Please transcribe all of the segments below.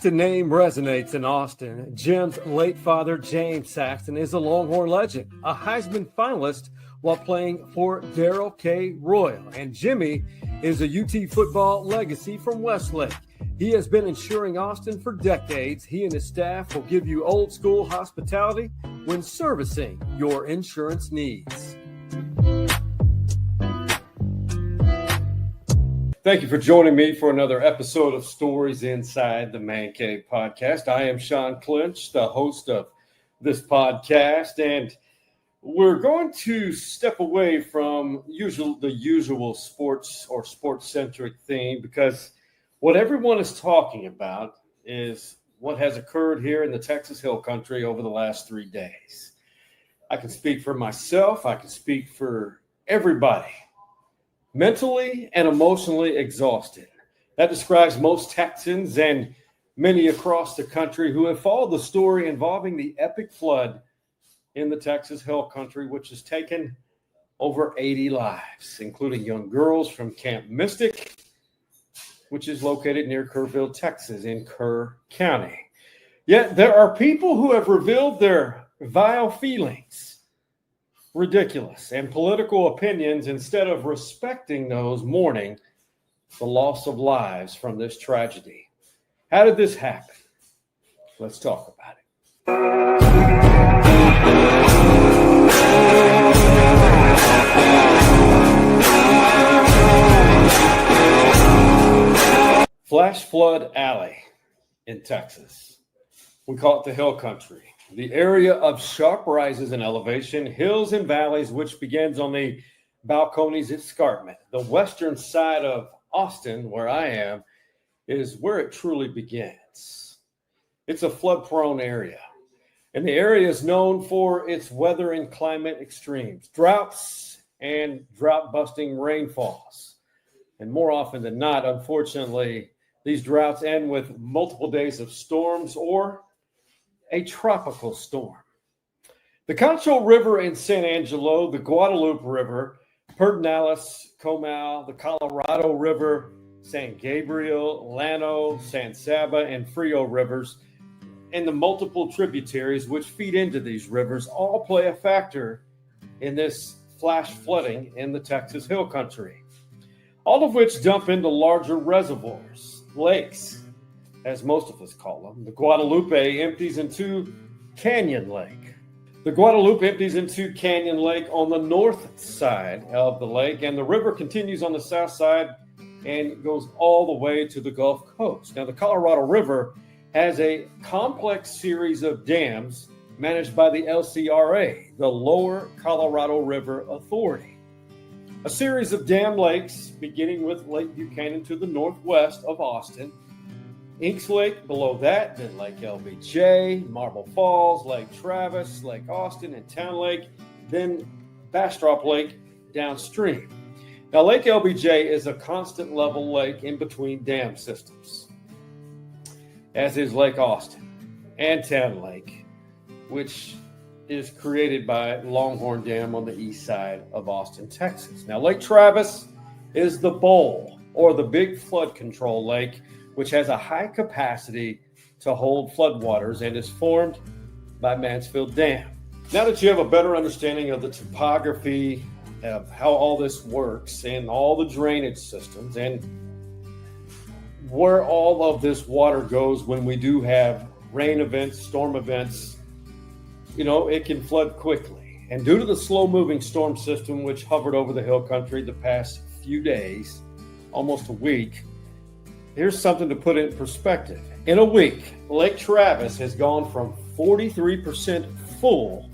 Saxton name resonates in Austin. Jim's late father, James Saxton, is a Longhorn legend, a Heisman finalist while playing for Darrell K. Royal. And Jimmy is a UT football legacy from Westlake. He has been insuring Austin for decades. He and his staff will give you old school hospitality when servicing your insurance needs. Thank you for joining me for another episode of Stories Inside the Man Cave podcast. I am Sean Clinch, the host of this podcast, and we're going to step away from the usual sports or sports-centric theme because what everyone is talking about is what has occurred here in the Texas Hill Country over the last 3 days. I can speak for myself. I can speak for everybody. Mentally and emotionally exhausted. That describes most Texans and many across the country who have followed the story involving the epic flood in the Texas Hill Country, which has taken over 80 lives, including young girls from Camp Mystic, which is located near Kerrville, Texas, in Kerr County. Yet there are people who have revealed their vile feelings, ridiculous, and political opinions instead of respecting those mourning the loss of lives from this tragedy. How did this happen? Let's talk about it. Flash Flood Alley in Texas. We call it the Hill Country. The area of sharp rises in elevation, hills and valleys, which begins on the Balcones Escarpment. The western side of Austin, where I am, is where it truly begins. It's a flood-prone area, and the area is known for its weather and climate extremes, droughts and drought-busting rainfalls. And more often than not, unfortunately, these droughts end with multiple days of storms or a tropical storm. The Concho River in San Angelo, the Guadalupe River, Pedernales, Comal, the Colorado River, San Gabriel, Llano, San Saba, and Frio rivers, and the multiple tributaries which feed into these rivers all play a factor in this flash flooding in the Texas Hill Country, all of which dump into larger reservoirs, lakes, as most of us call them. The Guadalupe empties into Canyon Lake. The Guadalupe empties into Canyon Lake on the north side of the lake, and the river continues on the south side and goes all the way to the Gulf Coast. Now, the Colorado River has a complex series of dams managed by the LCRA, the Lower Colorado River Authority. A series of dam lakes, beginning with Lake Buchanan to the northwest of Austin, Inks Lake below that, then Lake LBJ, Marble Falls, Lake Travis, Lake Austin, and Town Lake, then Bastrop Lake downstream. Now, Lake LBJ is a constant level lake in between dam systems, as is Lake Austin and Town Lake, which is created by Longhorn Dam on the east side of Austin, Texas. Now, Lake Travis is the bowl, or the big flood control lake, which has a high capacity to hold floodwaters and is formed by Mansfield Dam. Now that you have a better understanding of the topography of how all this works and all the drainage systems and where all of this water goes when we do have rain events, storm events, it can flood quickly. And due to the slow-moving storm system which hovered over the Hill Country the past few days, almost a week, here's something to put in perspective. In a week, Lake Travis has gone from 43% full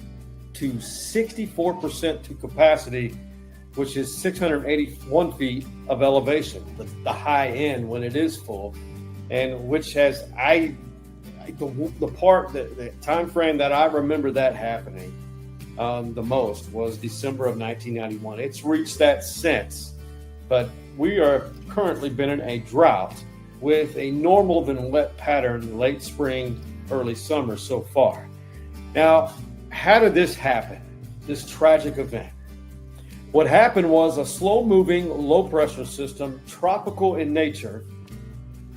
to 64% to capacity, which is 681 feet of elevation, the high end when it is full, and which has the time frame that I remember that happening the most was December of 1991. It's reached that since, but we are currently been in a drought with a normal than wet pattern late spring, early summer so far. Now, how did this happen, this tragic event? What happened was a slow-moving, low-pressure system, tropical in nature,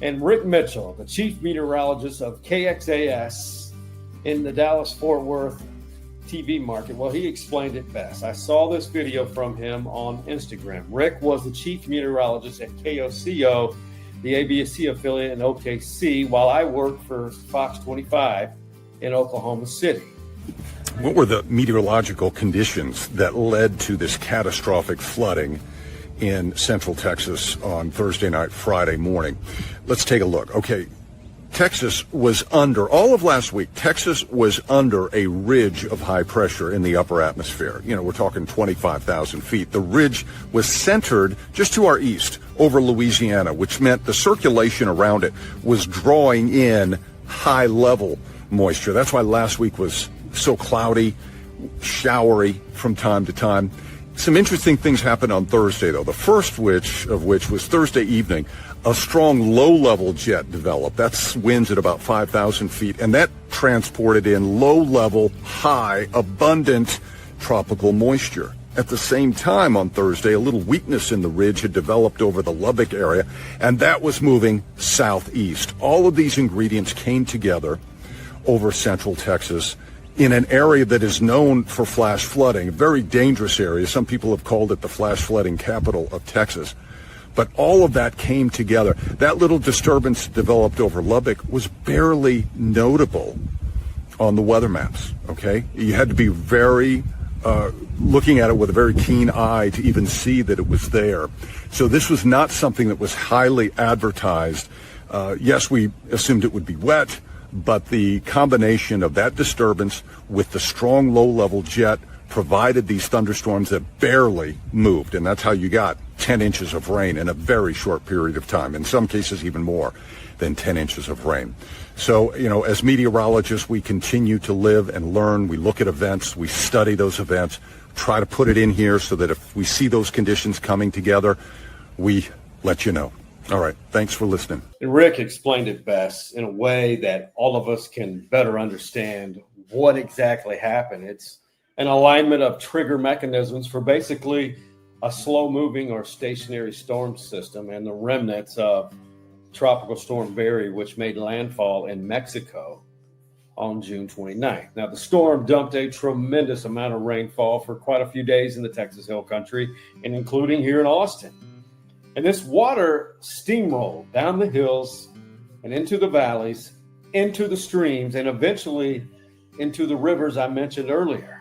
And Rick Mitchell, the chief meteorologist of KXAS in the Dallas-Fort Worth TV market, well, he explained it best. I saw this video from him on Instagram. Rick was the chief meteorologist at KOCO, the ABC affiliate in OKC, while I worked for Fox 25 in Oklahoma City. What were the meteorological conditions that led to this catastrophic flooding in central Texas on Thursday night, Friday morning? Let's take a look. Okay. Texas was all of last week, Texas was under a ridge of high pressure in the upper atmosphere. You know, we're talking 25,000 feet. The ridge was centered just to our east over Louisiana, which meant the circulation around it was drawing in high level moisture. That's why last week was so cloudy, showery from time to time. Some interesting things happened on Thursday, though. The first of which was Thursday evening. A strong low-level jet developed. That's winds at about 5,000 feet, and that transported in low-level, high, abundant tropical moisture. At the same time on Thursday, a little weakness in the ridge had developed over the Lubbock area, and that was moving southeast. All of these ingredients came together over central Texas in an area that is known for flash flooding, a very dangerous area. Some people have called it the flash flooding capital of Texas. But all of that came together. That little disturbance developed over Lubbock was barely notable on the weather maps, okay? You had to be very looking at it with a very keen eye to even see that it was there. So this was not something that was highly advertised. Yes, we assumed it would be wet, but the combination of that disturbance with the strong low-level jet provided these thunderstorms that barely moved, and that's how you got 10 inches of rain in a very short period of time, in some cases even more than 10 inches of rain. So, you know, as meteorologists, we continue to live and learn. We look at events, we study those events, try to put it in here so that if we see those conditions coming together, we let you know. All right, thanks for listening. And Rick explained it best in a way that all of us can better understand what exactly happened. It's an alignment of trigger mechanisms for basically a slow-moving or stationary storm system and the remnants of Tropical Storm Barry, which made landfall in Mexico on June 29th. Now, the storm dumped a tremendous amount of rainfall for quite a few days in the Texas Hill Country, and including here in Austin. And this water steamrolled down the hills and into the valleys, into the streams, and eventually into the rivers I mentioned earlier.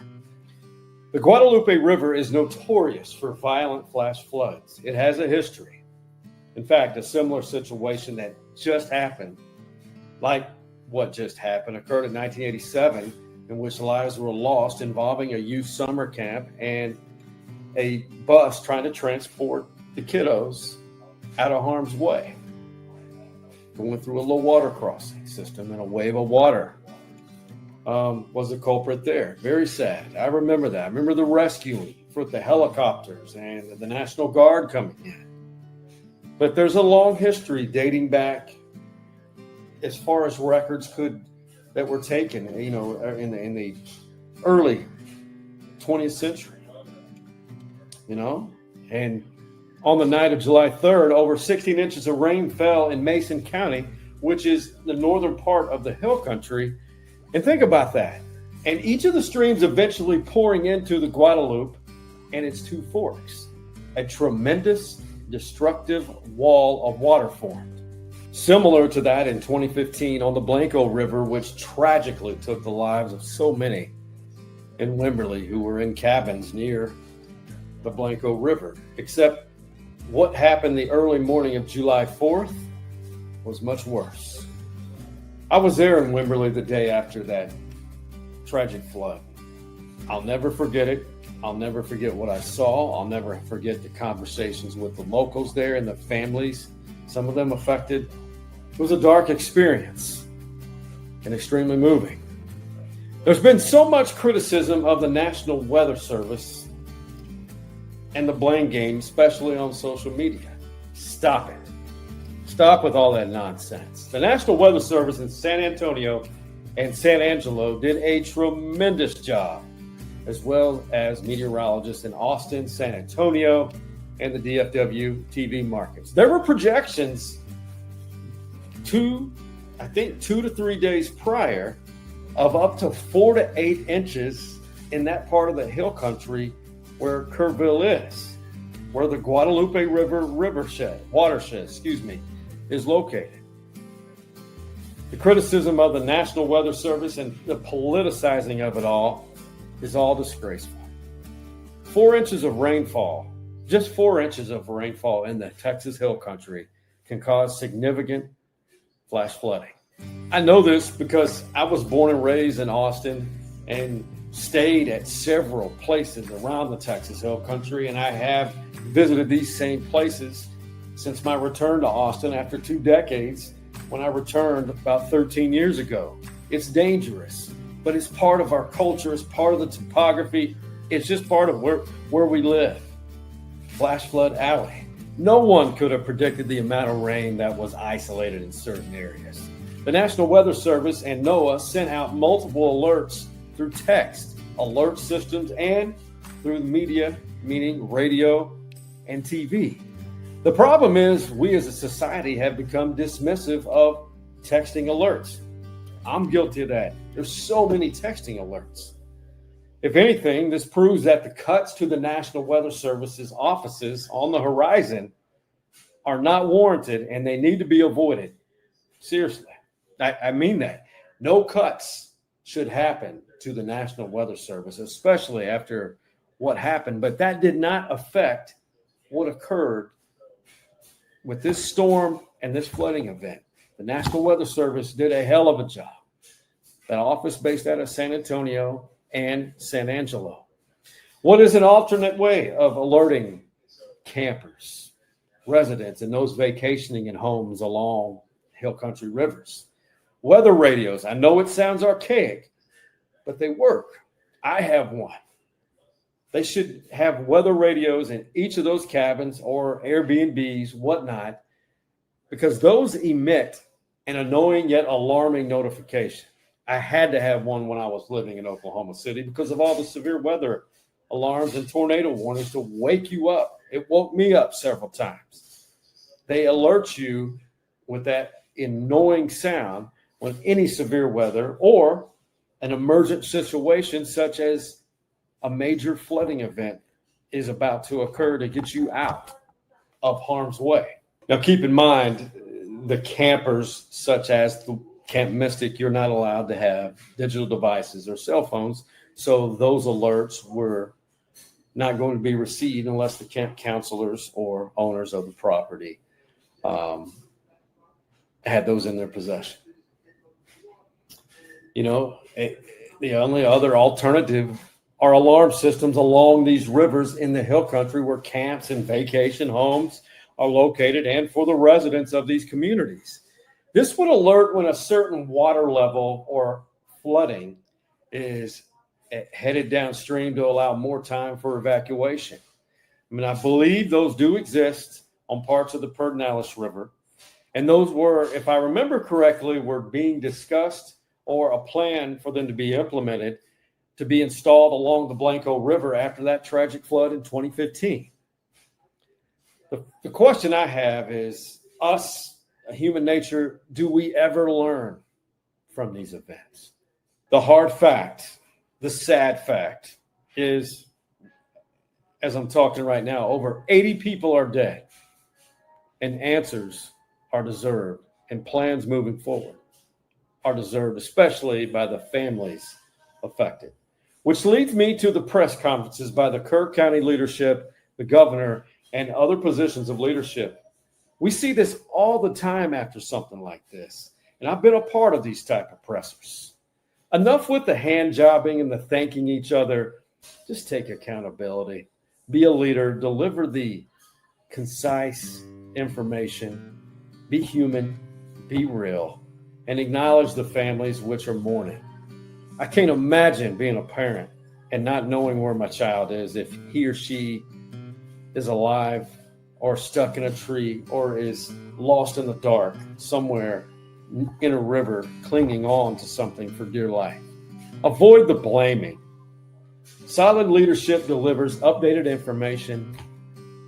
The Guadalupe River is notorious for violent flash floods. It has a history. In fact, a similar situation that just happened, like what just happened, occurred in 1987, in which lives were lost involving a youth summer camp and a bus trying to transport the kiddos out of harm's way, going through a low water crossing system, and a wave of water was the culprit there. Very sad. I remember that. I remember the rescuing with the helicopters and the National Guard coming in. But there's a long history dating back as far as records that were taken, you know, in the early 20th century, you know. And on the night of July 3rd, over 16 inches of rain fell in Mason County, which is the northern part of the Hill Country. And think about that. And each of the streams eventually pouring into the Guadalupe and its two forks. A tremendous destructive wall of water formed. Similar to that in 2015 on the Blanco River, which tragically took the lives of so many in Wimberley who were in cabins near the Blanco River. Except what happened the early morning of July 4th was much worse. I was there in Wimberley the day after that tragic flood. I'll never forget it. I'll never forget what I saw. I'll never forget the conversations with the locals there and the families, some of them affected. It was a dark experience and extremely moving. There's been so much criticism of the National Weather Service and the blame game, especially on social media. Stop it. Stop with all that nonsense. The National Weather Service in San Antonio and San Angelo did a tremendous job, as well as meteorologists in Austin, San Antonio, and the DFW TV markets. There were projections 2 to 3 days prior of up to 4 to 8 inches in that part of the hill country where Kerrville is, where the Guadalupe River watershed, is located. The criticism of the National Weather Service and the politicizing of it all is all disgraceful. 4 inches of rainfall, just 4 inches of rainfall in the Texas Hill Country can cause significant flash flooding. I know this because I was born and raised in Austin and stayed at several places around the Texas Hill Country, and I have visited these same places since my return to Austin after 2 decades when I returned about 13 years ago. It's dangerous, but it's part of our culture. It's part of the topography. It's just part of where we live. Flash flood alley. No one could have predicted the amount of rain that was isolated in certain areas. The National Weather Service and NOAA sent out multiple alerts through text, alert systems, and through the media, meaning radio and TV. The problem is we as a society have become dismissive of texting alerts. I'm guilty of that. There's so many texting alerts. If anything, this proves that the cuts to the National Weather Service's offices on the horizon are not warranted and they need to be avoided. Seriously. I mean that. No cuts should happen to the National Weather Service, especially after what happened. But that did not affect what occurred with this storm and this flooding event. The National Weather Service did a hell of a job. That office based out of San Antonio and San Angelo. What is an alternate way of alerting campers, residents, and those vacationing in homes along hill country rivers? Weather radios. I know it sounds archaic, but they work. I have one. They should have weather radios in each of those cabins or Airbnbs, whatnot, because those emit an annoying yet alarming notification. I had to have one when I was living in Oklahoma City because of all the severe weather alarms and tornado warnings to wake you up. It woke me up several times. They alert you with that annoying sound when any severe weather or an emergent situation such as a major flooding event is about to occur to get you out of harm's way. Now, keep in mind, the campers such as the Camp Mystic, you're not allowed to have digital devices or cell phones. So those alerts were not going to be received unless the camp counselors or owners of the property had those in their possession. You know, the only other alternative are alarm systems along these rivers in the hill country where camps and vacation homes are located and for the residents of these communities. This would alert when a certain water level or flooding is headed downstream to allow more time for evacuation. I mean, I believe those do exist on parts of the Pedernales River. And those were, if I remember correctly, were being discussed or a plan for them to be implemented to be installed along the Blanco River after that tragic flood in 2015. The question I have is, human nature, do we ever learn from these events? The hard fact, the sad fact is, as I'm talking right now, over 80 people are dead and answers are deserved and plans moving forward are deserved, especially by the families affected. Which leads me to the press conferences by the Kerr County leadership, the governor, and other positions of leadership. We see this all the time after something like this. And I've been a part of these type of pressers. Enough with the hand jobbing and the thanking each other. Just take accountability. Be a leader. Deliver the concise information. Be human. Be real. And acknowledge the families which are mourning. I can't imagine being a parent and not knowing where my child is, if he or she is alive or stuck in a tree or is lost in the dark somewhere in a river, clinging on to something for dear life. Avoid the blaming. Solid leadership delivers updated information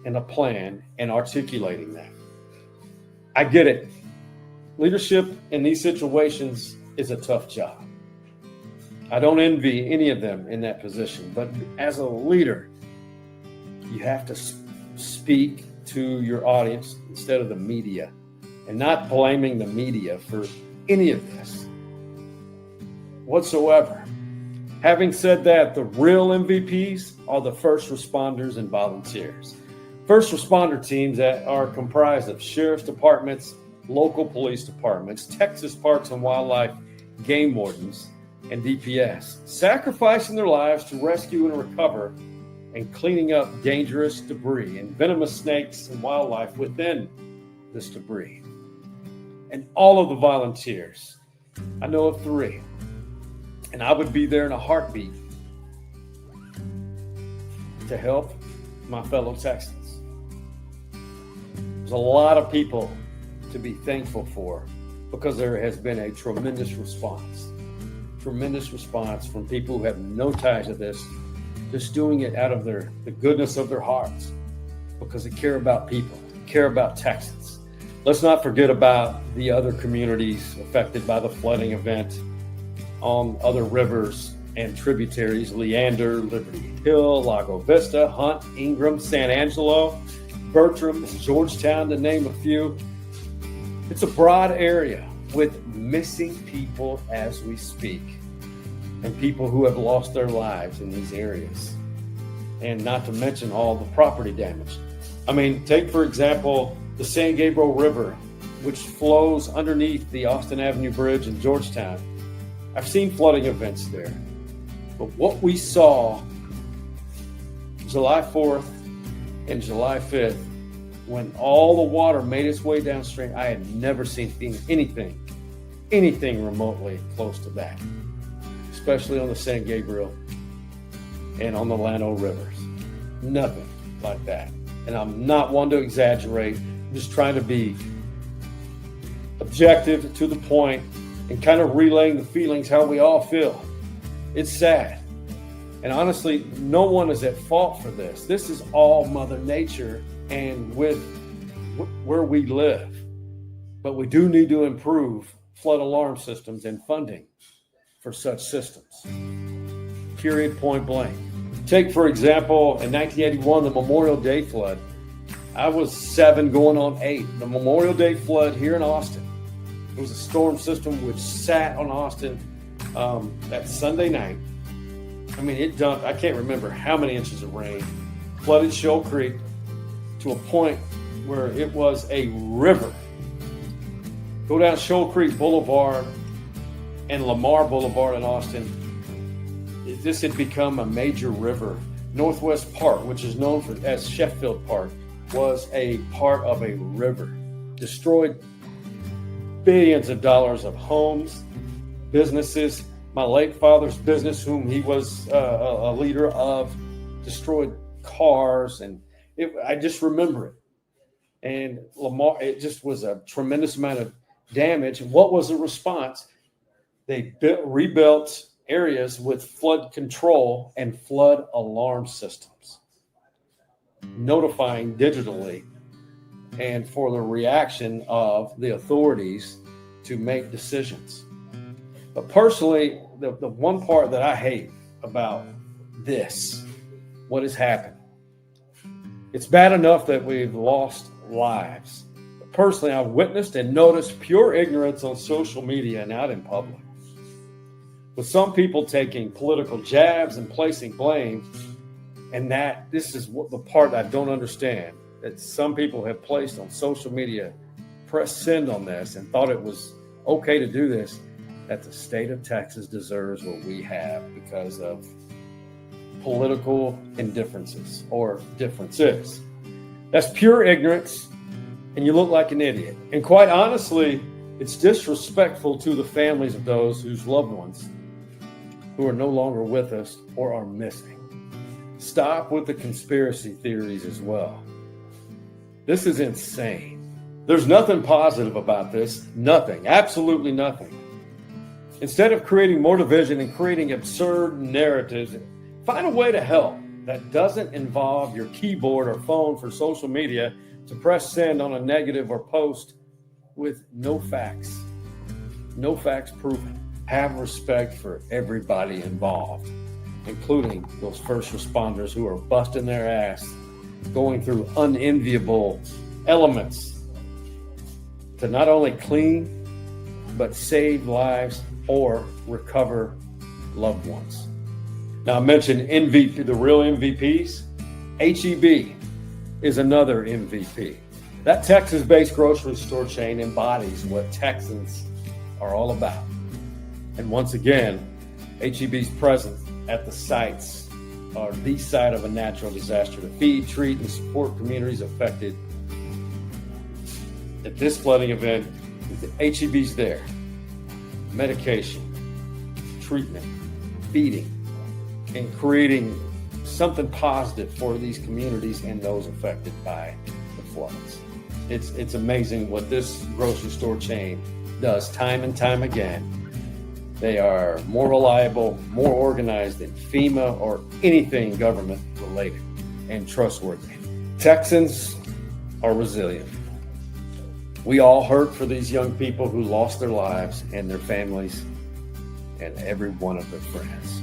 and a plan and articulating that. I get it. Leadership in these situations is a tough job. I don't envy any of them in that position, but as a leader, you have to speak to your audience instead of the media, and not blaming the media for any of this whatsoever. Having said that, the real MVPs are the first responders and volunteers. First responder teams that are comprised of sheriff's departments, local police departments, Texas Parks and Wildlife game wardens, and DPS, sacrificing their lives to rescue and recover and cleaning up dangerous debris and venomous snakes and wildlife within this debris. And all of the volunteers, I know of 3, and I would be there in a heartbeat to help my fellow Texans. There's a lot of people to be thankful for because there has been a tremendous response from people who have no ties to this, just doing it out of the goodness of their hearts because they care about people, care about Texans. Let's not forget about the other communities affected by the flooding event on other rivers and tributaries: Leander, Liberty Hill, Lago Vista, Hunt, Ingram, San Angelo, Bertram, Georgetown, to name a few. It's a broad area with missing people as we speak, and people who have lost their lives in these areas, and not to mention all the property damage. I mean, take for example the San Gabriel River, which flows underneath the Austin Avenue Bridge in Georgetown. I've seen flooding events there, but what we saw July 4th and July 5th, when all the water made its way downstream, I had never seen anything remotely close to that, especially on the San Gabriel and on the Llano rivers. Nothing like that. And I'm not one to exaggerate. I'm just trying to be objective, to the point, and kind of relaying the feelings, how we all feel. It's sad. And honestly, no one is at fault for this. This is all Mother Nature and with where we live. But we do need to improve flood alarm systems and funding for such systems. Period, point blank. Take, for example, in 1981, the Memorial Day flood. I was 7 going on 8. The Memorial Day flood here in Austin. It was a storm system which sat on Austin that Sunday night. I mean, it dumped, I can't remember how many inches of rain, flooded Shoal Creek to a point where it was a river. Go down Shoal Creek Boulevard and Lamar Boulevard in Austin. This had become a major river. Northwest Park, which is known as Sheffield Park, was a part of a river. Destroyed billions of dollars of homes, businesses. My late father's business, whom he was a leader of, destroyed cars, and I just remember it. And Lamar, it just was a tremendous amount of damage. And what was the response? They rebuilt areas with flood control and flood alarm systems, notifying digitally, and for the reaction of the authorities to make decisions. But personally, the one part that I hate about this, what has happened, it's bad enough that we've lost lives. But personally, I've witnessed and noticed pure ignorance on social media and out in public, with some people taking political jabs and placing blame. And that this is what the part I don't understand, that some people have placed on social media, pressed send on this and thought it was okay to do this, that the state of Texas deserves what we have because of political indifferences or differences. That's pure ignorance, and you look like an idiot. And quite honestly, it's disrespectful to the families of those whose loved ones who are no longer with us or are missing. Stop with the conspiracy theories as well. This is insane. There's nothing positive about this. Nothing. Absolutely nothing. Instead of creating more division and creating absurd narratives, find a way to help that doesn't involve your keyboard or phone for social media to press send on a negative or post with no facts proven. Have respect for everybody involved, including those first responders who are busting their ass, going through unenviable elements to not only clean, but save lives or recover loved ones. Now, I mentioned MVP, the real MVPs. HEB is another MVP. That Texas-based grocery store chain embodies what Texans are all about. And once again, HEB's presence at the sites or the site of a natural disaster to feed, treat, and support communities affected. At this flooding event, HEB's there. Medication, treatment, feeding, and creating something positive for these communities and those affected by the floods. It's amazing what this grocery store chain does time and time again. They are more reliable, more organized than FEMA or anything government related, and trustworthy. Texans are resilient. We all hurt for these young people who lost their lives and their families and every one of their friends.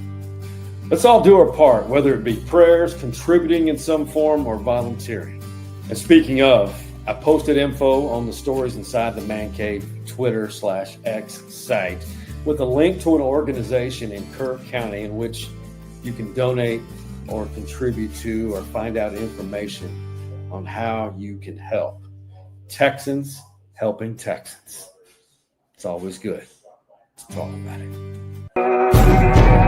Let's all do our part, whether it be prayers, contributing in some form, or volunteering. And speaking of, I posted info on the stories inside the Man Cave Twitter/X site with a link to an organization in Kirk County in which you can donate or contribute to or find out information on how you can help. Texans helping Texans. It's always good to talk about it.